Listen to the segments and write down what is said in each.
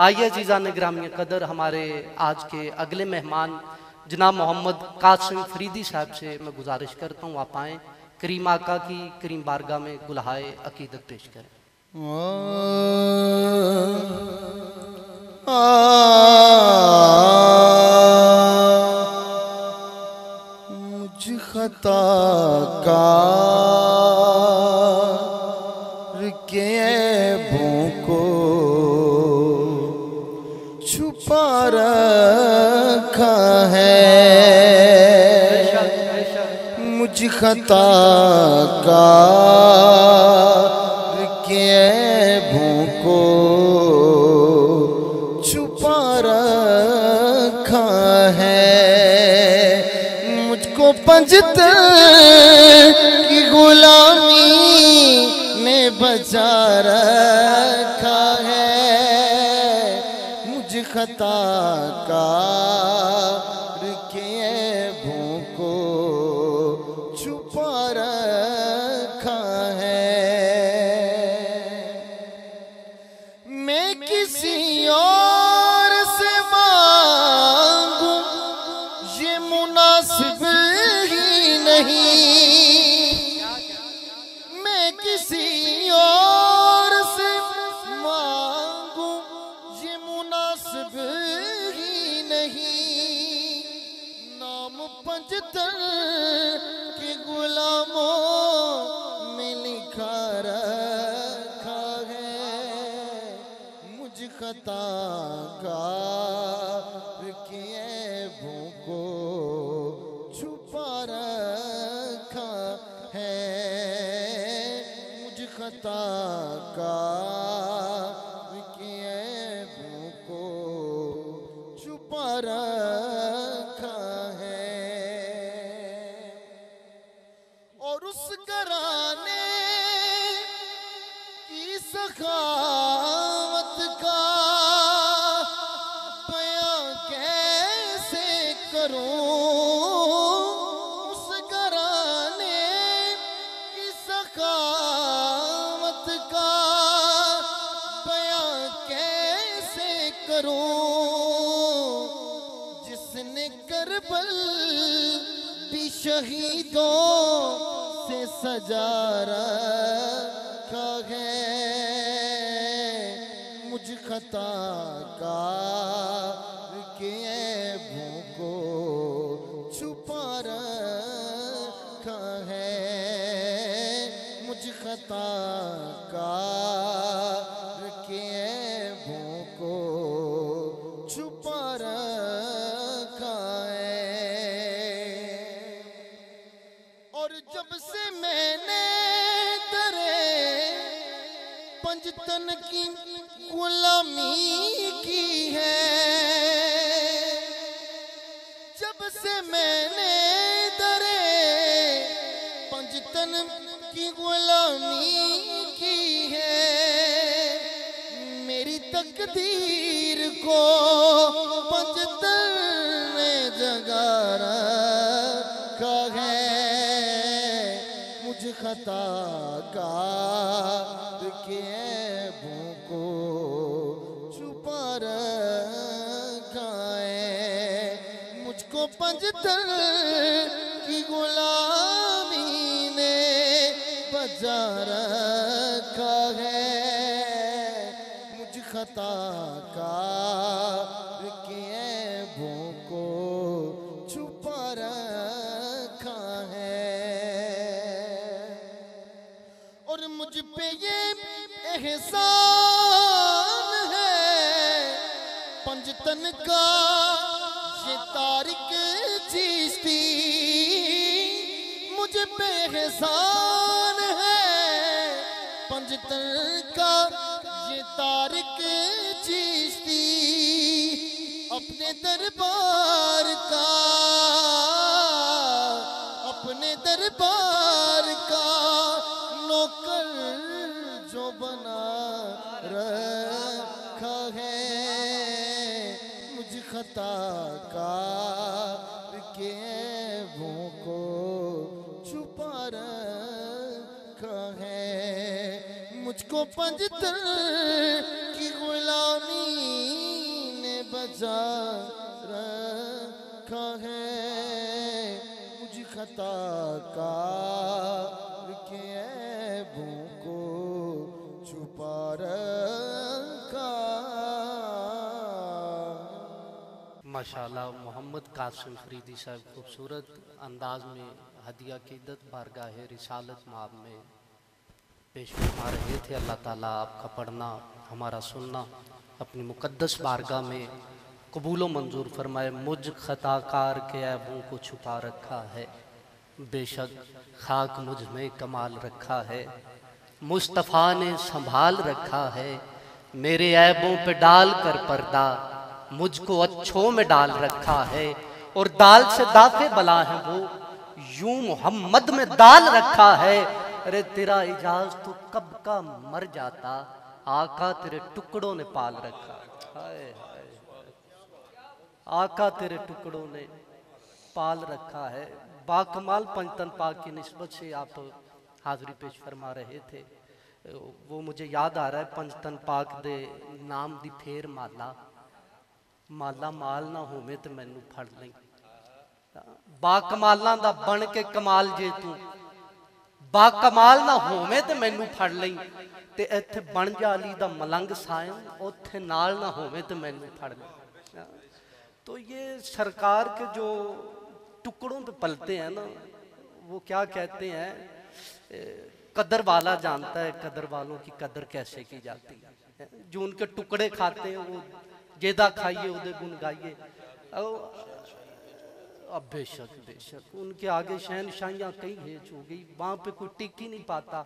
आइए जीज़ान ग्रामी कदर, हमारे आज के अगले मेहमान जनाब मोहम्मद कासिम फरीदी साहब से मैं गुजारिश करता हूँ आप आएँ, करीम आका की करीम बारगाह में गुलहाए अकीदत पेश करें। मुझ खता का के ऐबों को छुपा रखा है, मुझ खता का के ऐबों को छुपा रखा है, मुझको पंजतर की गुलामी ने बचा रखा है, मुझ खता का के ऐबों को छुपा रखा है। मैं किसी और से मांगूं ये मुनासिब ही नहीं, मैं किसी और से मांगूं ये मुनासिब ही नहीं, नाम पंजतर के गुलामों में लिखा रखा है, मुझ खता का के ऐबों को छुपा रखा है, मुझ खता का के ऐबों को छुपा रखा है। और उस घराने की सखावत का बयां कैसे करूं, उस घराने की सखावत का बयां कैसे करूं, जिसने करबल भी शहीदों से सजा रखा है, मुझ खता का के ऐबों को छुपा रखा है, मुझ खता का के ऐबों को छुपा रखा है। और जब से मैंने तेरे पंजतन की गुलामी की है, जब से मैंने तेरे पंजतन की गुलामी की है, मेरी तकदीर को पंजतन ने जगा रखा है, मुझ खता का के ऐबों को छुपा रखा है, मुझको पंजतर की गुलामी ने बचा रखा है, मुझ खता का के ऐबों को छुपा रखा है। और मुझ पे ये एहसान है पंजतन का ये तारिक चिश्ती, मुझ पे एहसान है पंजतन का ये तारिक चिश्ती, अपने दरबार का अपने दरबार का नौकर जो बना रखा है, मुझ खता का के ऐबों को छुपा रखा है, मुझको पंजतर की गुलामी सजा रखा है, मुझ खता कार के ऐबों को छुपा रखा। माशाल्लाह मोहम्मद कासिम फरीदी साहब खूबसूरत अंदाज में हदिया क़ीदत बारगाह रिसालत माब में पेश फरमा रहे थे। अल्लाह ताला आपका पढ़ना हमारा सुनना अपनी मुक़द्दस बारगाह में कबूल मंजूर फरमाए। मुझ खताकार के ऐबों को छुपा रखा है, बेशक खाक मुझ में कमाल रखा है। मुस्तफ़ा ने संभाल रखा है, मेरे ऐबों पे डाल कर पर्दा मुझको अच्छों में डाल रखा है। और दाल से दाफे बला है वो, यूं मोहम्मद में दाल रखा है। अरे तेरा इजाज तो कब का मर जाता, आका तेरे टुकड़ों ने पाल रखा। हाय हाय, आका तेरे टुकड़ों ने पाल रखा है। बाकमाल पंचतन पाक की निस्बत से आप हाजिरी पेश फरमा रहे थे, वो मुझे याद आ रहा है। पंचतन पाक दे नाम दी फेर माला, माला माल ना होवे ते मैनू फड़ लई। बाकमालां दा बन के कमाल जे तू बाकमाल ना होवे ते मैनू फड़ लई, ते इत्थे बन जाली दा मलंग सायम उत्थे नाल ना होवे ते मैनू फड़ लई। तो ये सरकार के जो टुकड़ों पे पलते हैं ना, वो क्या कहते हैं, कदर वाला जानता है कदर वालों की कदर कैसे की जाती है। जो उनके टुकड़े खाते हैं वो जेदा खाइए उदे गुण गाइए। अब बेशक बेशक उनके आगे शहनशाहियाँ कई हेच हो गई, वहाँ पे कोई टिक ही नहीं पाता।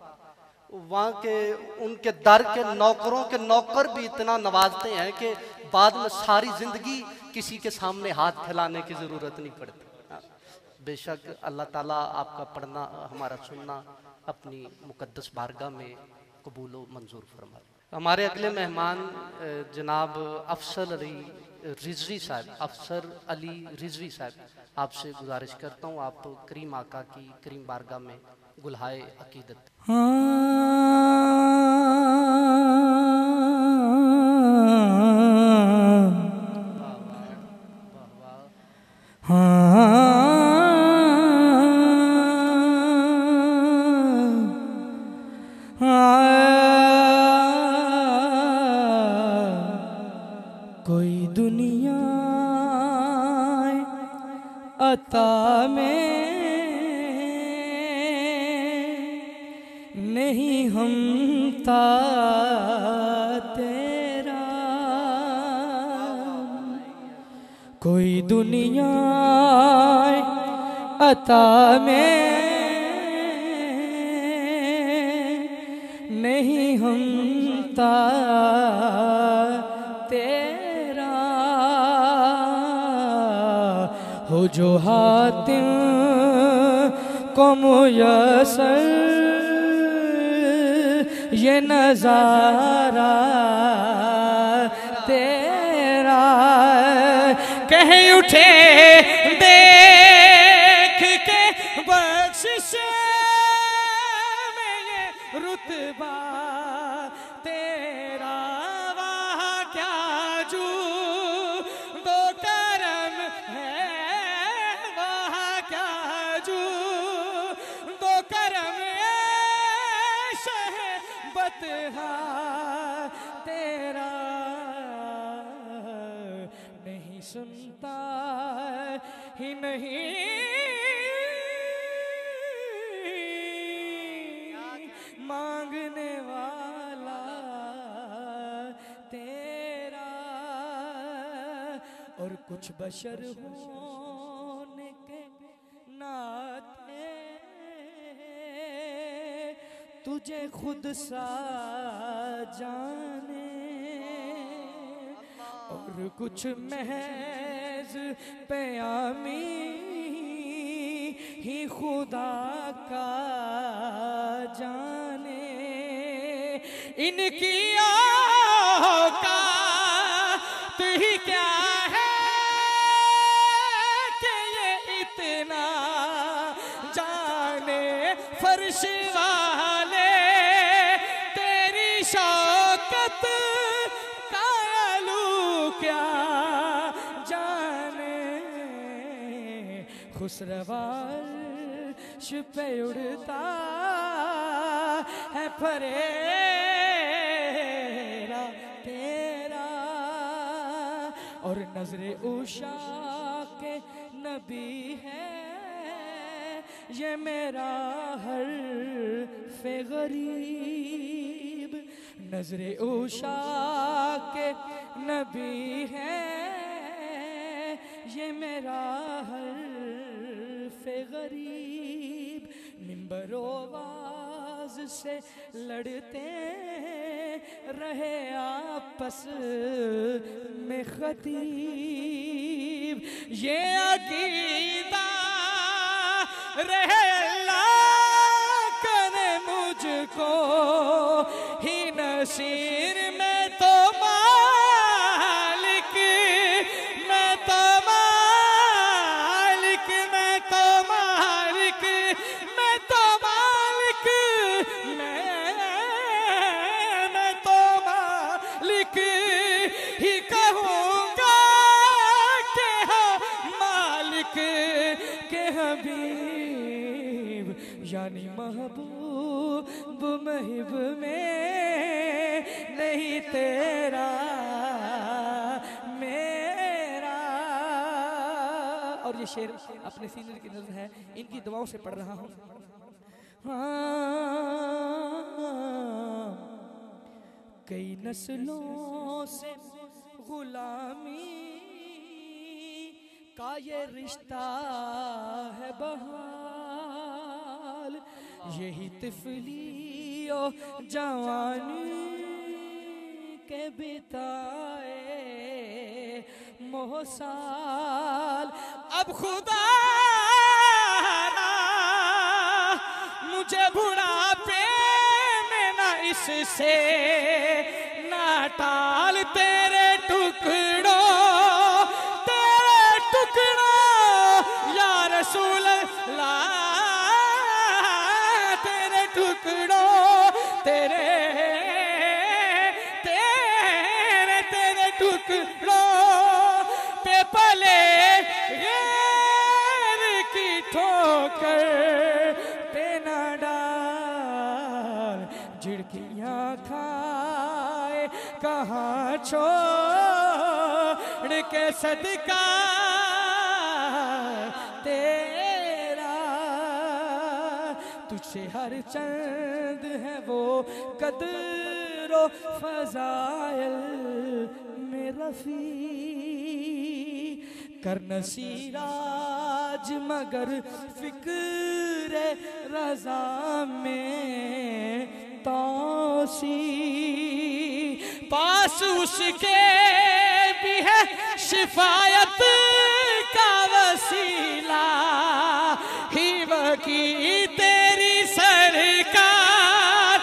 वहाँ के उनके दर के नौकरों के नौकर भी इतना नवाजते हैं कि बाद में सारी जिंदगी किसी के सामने हाथ फैलाने की ज़रूरत नहीं पड़ती। बेशक अल्लाह ताला आपका पढ़ना हमारा सुनना अपनी मुक़द्दस बारगाह में कबूल व मंजूर फरमाए। हमारे अगले मेहमान जनाब अफसर अली रिजवी साहब, अफसर अली रिजवी साहब, आपसे गुजारिश करता हूँ आप करीम आका की करीम बारगाह में गुलहाए अकीदत। कोई दुनिया अता में नहीं हमता तेरा, कोई दुनिया अता में नहीं हमता तेरा। हो जो हातिम को मुयस्सर ये नजारा तेरा, कह उठे देख के बख्शिश में ये रुतबा तेरा। वाह क्या जू दो करम है, वाह क्या जू दो करम शहबतहा तेरा। नहीं सुनता ही नहीं मांगने वाला तेरा, और कुछ बशर होने के नाते तुझे खुद सा जाने, और कुछ महज प्यामी ही खुदा का जाने। इनकी औकात ही क्या है कि ये इतना जाने। फर्श वाले तेरी शौकत का आलू क्या खुसरवाश पे उड़ता है फरेरा तेरा, और नजरे उषा के नबी है ये मेरा हर्फ गरीब। नजरे उषा के नबी है ये मेरा हर्फ गरीब। मिंबरोवाज से लड़ते रहे आपस में खतीब, ये अकीदा रहे अल्लाह करे मुझको ही नसीर। मैं तो मालिक, मैं तो मालिक, मैं तो मालिक, मैं तो मालिक, मैं तो मालिक ही कहूँगा के हो मालिक के हबीब, यानी महबूब महब में नहीं तेरा मेरा। और ये शेर अपने सीनियर की नज़र है, इनकी दुआओं से पढ़ रहा हूँ। कई नस्लों से गुलामी का ये रिश्ता है बहाल, यही तिफली और जवानी के बिताए मोहसाल। अब खुदा मुझे बुढ़ापे में ना इससे ना टाल, तेरे टुकड़ों या रसूल अल्लाह, तेरे टुकड़ों तेरे तेरे तेरे टुकड़ों पे पले गैर की ठोकर पे ना डाल, झिड़कियाँ खाए कहाँ छोड़ के सदका तेरा। तुझसे हर चंद है वो कदरो फजाइल में रफी, कर नसीराज मगर फिक्र रजा में तौसी। पास उसके भी है शिफायत का वसीला, ही वकी तेरी सरकार,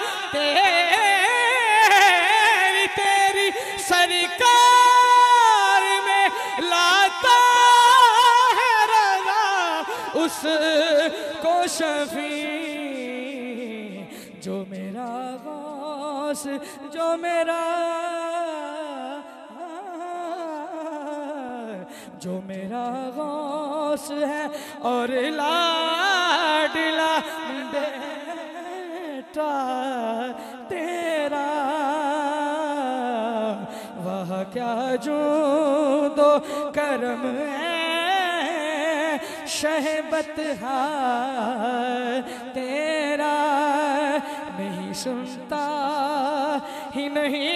तेरी सरकार में लाता है रज़ा उसको शफी। जो मेरा गौस, जो मेरा गौस है और लाडला बेटा तेरा, वह क्या जो दो करम है शहबत तेरा, नहीं सुनता ही नहीं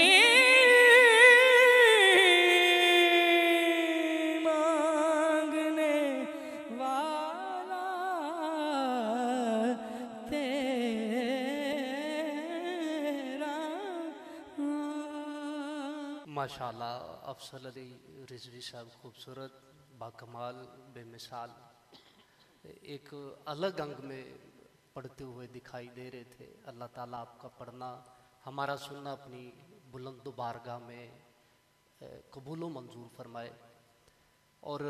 माशाल्लाह। अफसल अली रिजवी साहब खूबसूरत, बाकमाल, बेमिसाल एक अलग अंग में पढ़ते हुए दिखाई दे रहे थे। अल्लाह ताला आपका पढ़ना, हमारा सुनना अपनी बुलंद बारगाह में कबूल व मंजूर फरमाए। और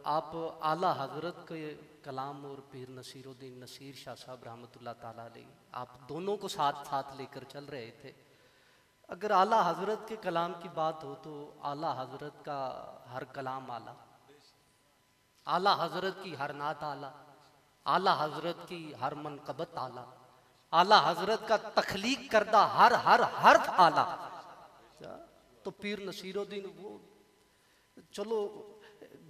आप आला हज़रत के कलाम और पीर नसीरुद्दीन नसीर शाह साहब रहमतुल्लाह ताला अलैह, आप दोनों को साथ साथ लेकर चल रहे थे। अगर आला हज़रत के कलाम की बात हो तो आला हज़रत का हर कलाम आला, आला हजरत की हर नात आला, आला हजरत की हर मनकबत आला, आला हजरत का तखलीक करदा हर हर हर्फ आला। तो पीर नसीरुद्दीन वो, चलो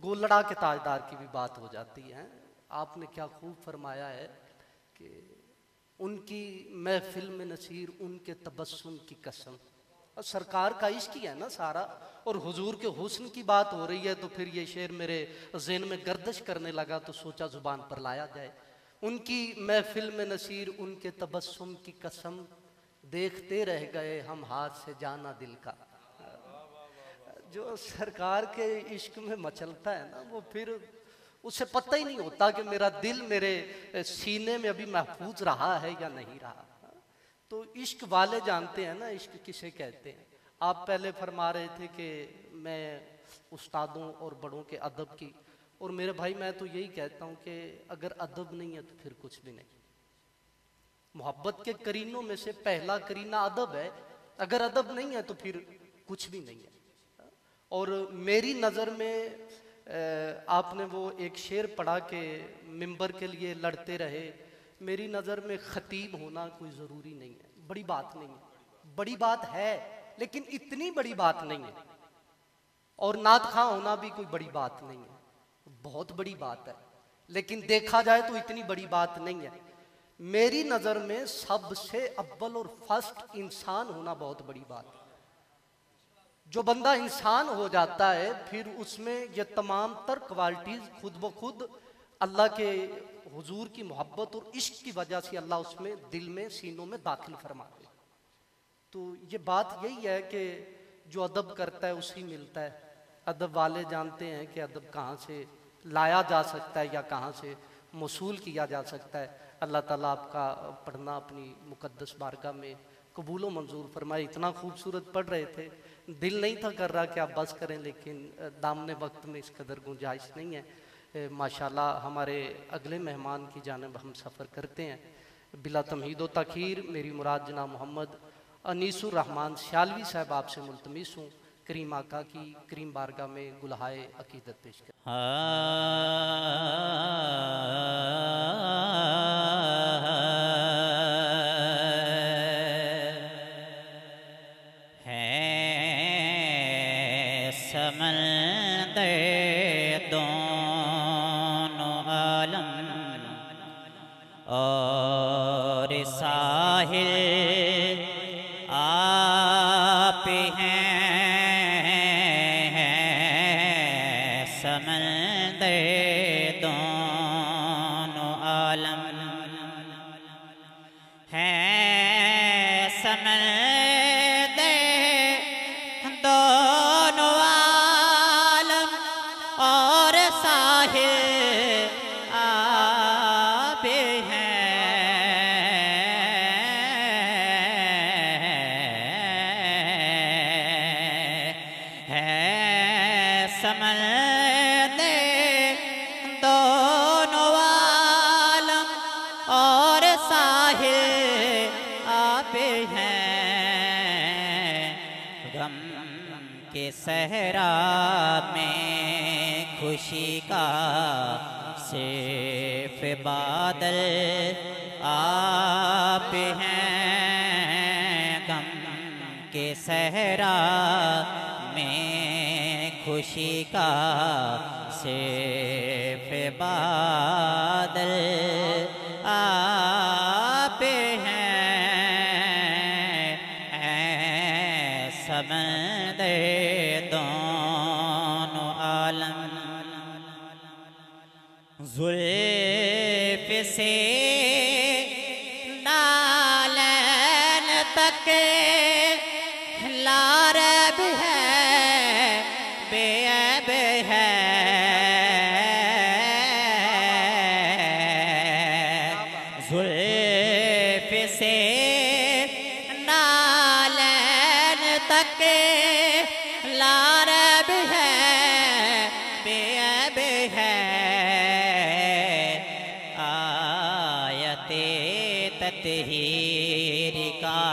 गोलड़ा के ताजदार की भी बात हो जाती है। आपने क्या खूब फरमाया है कि उनकी महफिल में नसीर उनके तबस्सुम की कसम। और सरकार का इश्क ही है ना सारा, और हुजूर के हुस्न की बात हो रही है तो फिर ये शेर मेरे ज़हन में गर्दिश करने लगा तो सोचा जुबान पर लाया जाए। उनकी महफिल में नसीर उनके तबस्सुम की कसम, देखते रह गए हम हाथ से जाना दिल का। जो सरकार के इश्क में मचलता है ना, वो फिर उसे पता ही नहीं होता कि मेरा दिल मेरे सीने में अभी महफूज रहा है या नहीं रहा। तो इश्क वाले जानते हैं ना इश्क किसे कहते हैं। आप पहले फरमा रहे थे कि मैं उस्तादों और बड़ों के अदब की, और मेरे भाई मैं तो यही कहता हूँ कि अगर अदब नहीं है तो फिर कुछ भी नहीं। मोहब्बत के करीनों में से पहला करीना अदब है, अगर अदब नहीं है तो फिर कुछ भी नहीं है। और मेरी नज़र में आपने वो एक शेर पढ़ा कि मिंबर के लिए लड़ते रहे, मेरी नज़र में ख़तीब होना कोई ज़रूरी नहीं है, बड़ी बात नहीं है। बड़ी बात है लेकिन इतनी बड़ी बात नहीं है। और नात खां होना भी कोई बड़ी बात नहीं है, बहुत बड़ी बात है, लेकिन देखा जाए तो इतनी बड़ी बात नहीं है। मेरी नज़र में सबसे अव्वल और फर्स्ट इंसान होना बहुत बड़ी बात है। जो बंदा इंसान हो जाता है फिर उसमें ये तमाम तर क्वालिटीज़ खुद ब खुद अल्लाह के हुजूर की मोहब्बत और इश्क की वजह से अल्लाह उसमें दिल में सीनों में दाखिल फरमाते। तो ये बात यही है कि जो अदब करता है उसी मिलता है। अदब वाले जानते हैं कि अदब कहाँ से लाया जा सकता है या कहाँ से मौसूल किया जा सकता है। अल्लाह ताला आपका पढ़ना अपनी मुकद्दस बारगाह में कबूल व मंजूर फरमाए। इतना खूबसूरत पढ़ रहे थे, दिल नहीं था कर रहा कि आप बस करें, लेकिन दामने वक्त में इस कदर गुंजाइश नहीं है। माशाल्लाह हमारे अगले मेहमान की जानिब हम सफ़र करते हैं। बिला तमहीद व तखीर मेरी मुराद जनाब मोहम्मद अनीसुर रहमान सियालवी साहब आपसे मुल्तमिस हूँ, करीम आका की करीम बारगाह में गुलहाए अकीदत पेश कर। और साहिल आप हैं, समंदर दोनों आलम हैं, समंदर दोनों आलम और साहिल आप हैं, समंदर दोनों आलम और साहिल आप हैं। गम के सहरा में खुशी का सिर्फ बादल आप हैं। गम के सहरा में खुशी का सिर्फ बादल आप हैं, समंदर दोनों आलम। जुल्फ से नालन तक लारब है, बेअब है, जुल्फ से नालन तक लारब है, बेअब है। आयते तत्हीर का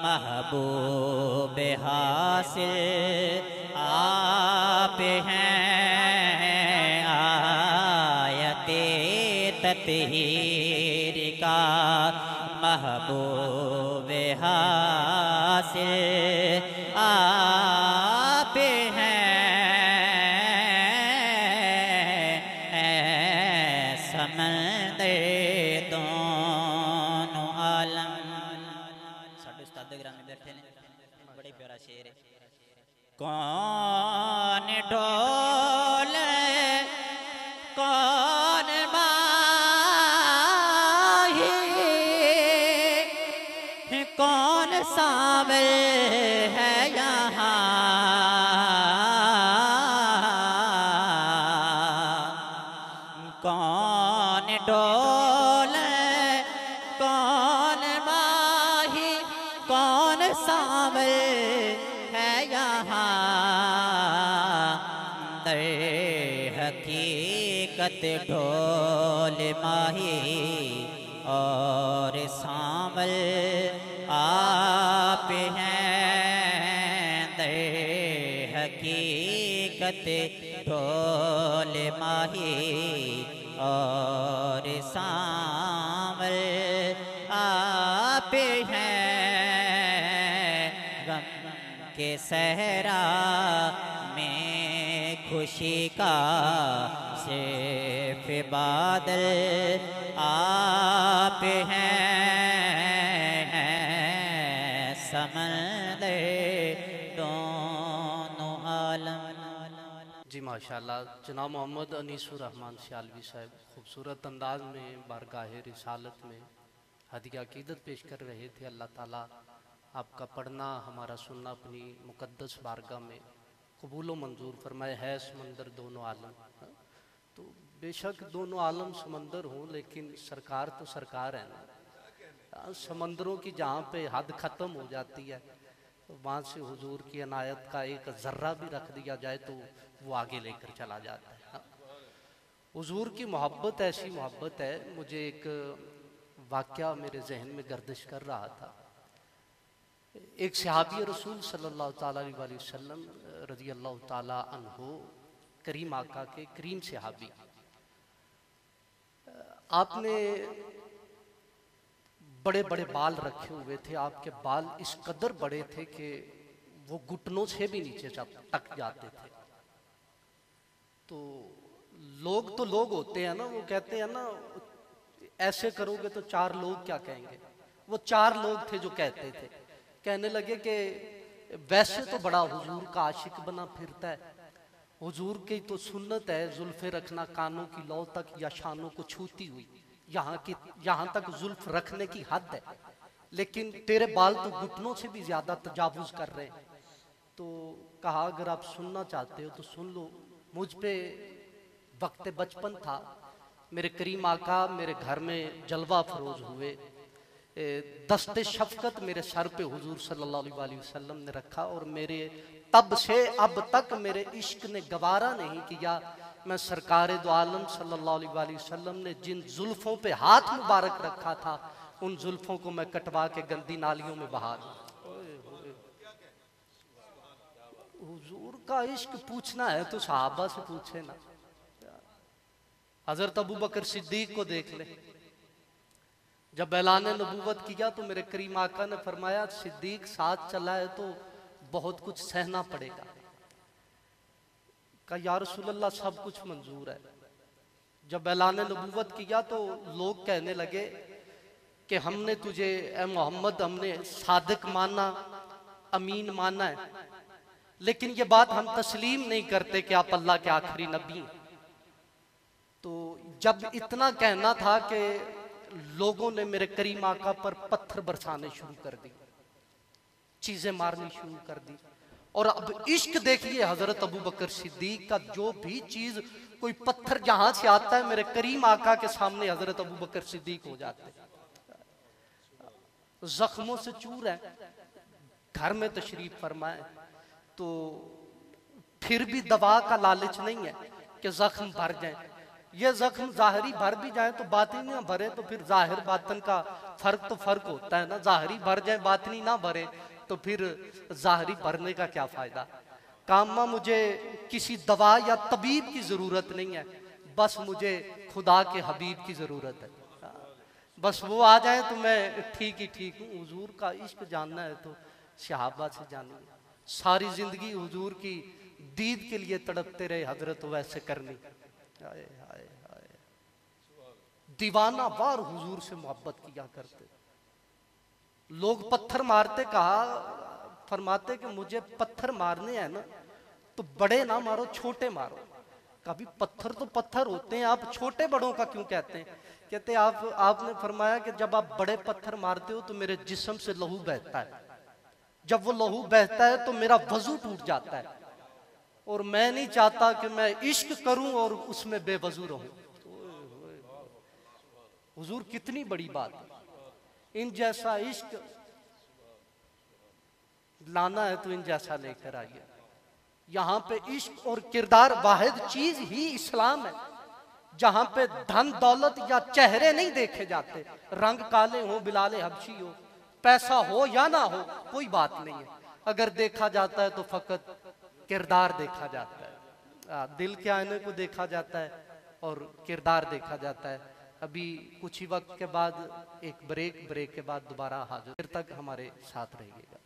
महबूब हासिल आप हैं, अतहीर का महबूब हासिल आप हैं। समंदर दोनों आलम। साढ़े उस्ताद ग्राम में बैठे ने, बड़े प्यारा शेर है। कौन डोले कौन माही, कौन सावल है यहाँ, कौन डोले कौन माही, कौन सावल है यहाँ। दर हकीकत ढोल माही और सांवल आप हैं। दर हकीकत ढोल माही और सांवल आप हैं। गम के सहरा में खुशी का सिर्फ बादल आप हैं। समंदर दोनों आलम। जी माशाल्लाह, जनाब मोहम्मद अनीसुर रहमान सियालवी साहब खूबसूरत अंदाज में बारगाह रिसालत में हदिया अकीदत पेश कर रहे थे। अल्लाह ताला आपका पढ़ना, हमारा सुनना अपनी मुकद्दस बारगाह में कबूल व मंजूर फरमाए। है समंदर दोनों आलम, तो बेशक दोनों आलम समंदर हों, लेकिन सरकार तो सरकार है ना। समंदरों की जहाँ पे हद ख़त्म हो जाती है, तो वहाँ से हुजूर की अनायत का एक ज़र्रा भी रख दिया जाए तो वो आगे लेकर चला जाता है। हुजूर की मोहब्बत ऐसी मोहब्बत है। मुझे एक वाक़या मेरे जहन में गर्दिश कर रहा था। एक सहाबी रसूल सल्लल्लाहु ताला अलैहि वसल्लम रज़ी अल्लाह ताला अन्हु, करीम आका के करीम सहाबी, आपने बड़े बड़े बाल रखे हुए थे। आपके बाल इस कदर बड़े थे कि वो घुटनों से भी नीचे तक जाते थे। तो लोग होते हैं ना, वो कहते हैं ना, ऐसे करोगे तो 4 लोग क्या कहेंगे। वो 4 लोग थे जो कहते थे, कहने लगे कि वैसे तो बड़ा हुजूर का आशिक बना फिरता है, हुजूर की तो सुन्नत है जुल्फे रखना कानों की लौ तक या शानों को छूती हुई, यहाँ तक जुल्फ रखने की हद है, लेकिन तेरे बाल तो घुटनों से भी ज्यादा तजावुज कर रहे हैं। तो कहा अगर आप सुनना चाहते हो तो सुन लो। मुझ पे वक्त बचपन था, मेरे करीम आका मेरे घर में जलवा फरोज हुए। दस्ते शफकत मेरे सर पे हुजूर सल्लल्लाहु अलैहि वसल्लम ने रखा, और मेरे तब से अब तक मेरे इश्क ने गवारा नहीं किया। मैं सरकार दो आलम सल्लल्लाहु अलैहि वसल्लम ने जिन जुल्फों पे हाथ मुबारक रखा था, उन जुल्फों को मैं कटवा के गंदी नालियों में बहा दूं। हुजूर का इश्क पूछना है तो सहाबा से पूछे ना। हजरत अबू बकर सिद्दीक को देख ले, जब ऐलान नबूवत किया तो मेरे करीम आका ने फरमाया सिद्दीक साथ चला है तो बहुत कुछ सहना पड़ेगा। कहा या रसूल अल्लाह सब कुछ मंजूर है। जब ऐलान नबूवत किया तो लोग कहने लगे कि हमने तुझे ए मोहम्मद हमने सादिक माना, अमीन माना है, लेकिन ये बात हम तस्लीम नहीं करते कि आप अल्लाह के आखिरी नबी हैं। तो जब इतना कहना था कि लोगों ने मेरे करीम आका पर पत्थर बरसाने शुरू कर दी, चीजें मारनी शुरू कर दी। और अब इश्क देखिए हजरत अबू बकर सिद्दीक का, जो भी चीज कोई पत्थर जहां से आता है मेरे करीम आका के सामने हजरत अबू बकर सिद्दीक हो जाते। जख्मों से चूर है, घर में तशरीफ फरमाए, तो फिर भी दवा का लालच नहीं है कि जख्म भर जाए। ये जख्म जाहिरी भर भी जाए तो बातिनी ना भरे, तो फिर जाहिर बातन का फर्क होता है ना। जाहिरी भर जाए बातिनी ना भरे तो फिर जाहिरी भरने का क्या फायदा। कामा मुझे किसी दवा या तबीब की जरूरत नहीं है, बस मुझे खुदा के हबीब की ज़रूरत है, बस वो आ जाए तो मैं ठीक ही ठीक हूँ। हुजूर का इश्क जानना है तो सहाबा से जानिए। सारी ज़िंदगी हुजूर की दीद के लिए तड़पते रहे हजरत वैसे करनी। हाय हाय हाय, दीवाना वार हुजूर से मोहब्बत किया करते। लोग पत्थर मारते कहा, फरमाते कि मुझे पत्थर मारने हैं ना तो बड़े ना मारो, छोटे मारो। कभी पत्थर तो पत्थर होते हैं, आप छोटे बड़ों का क्यों कहते हैं? कहते आपने फरमाया कि जब आप बड़े पत्थर मारते हो तो मेरे जिस्म से लहू बहता है, जब वो लहू बहता है तो मेरा वजू टूट जाता है, और मैं नहीं चाहता कि मैं इश्क करूं और उसमें बेवजू रहूं। हुजूर कितनी बड़ी बात है। इन जैसा इश्क लाना है तो इन जैसा लेकर आइए। यहाँ पे इश्क और किरदार वाहिद चीज ही इस्लाम है, जहां पे धन दौलत या चेहरे नहीं देखे जाते। रंग काले हो, बिलाले हबशी हो, पैसा हो या ना हो, कोई बात नहीं है। अगर देखा जाता है तो फकत किरदार देखा जाता है, दिल के आईने को देखा जाता है और किरदार देखा जाता है। अभी कुछ ही वक्त के बाद एक ब्रेक के बाद दोबारा हाजिर तक हमारे साथ रहिएगा।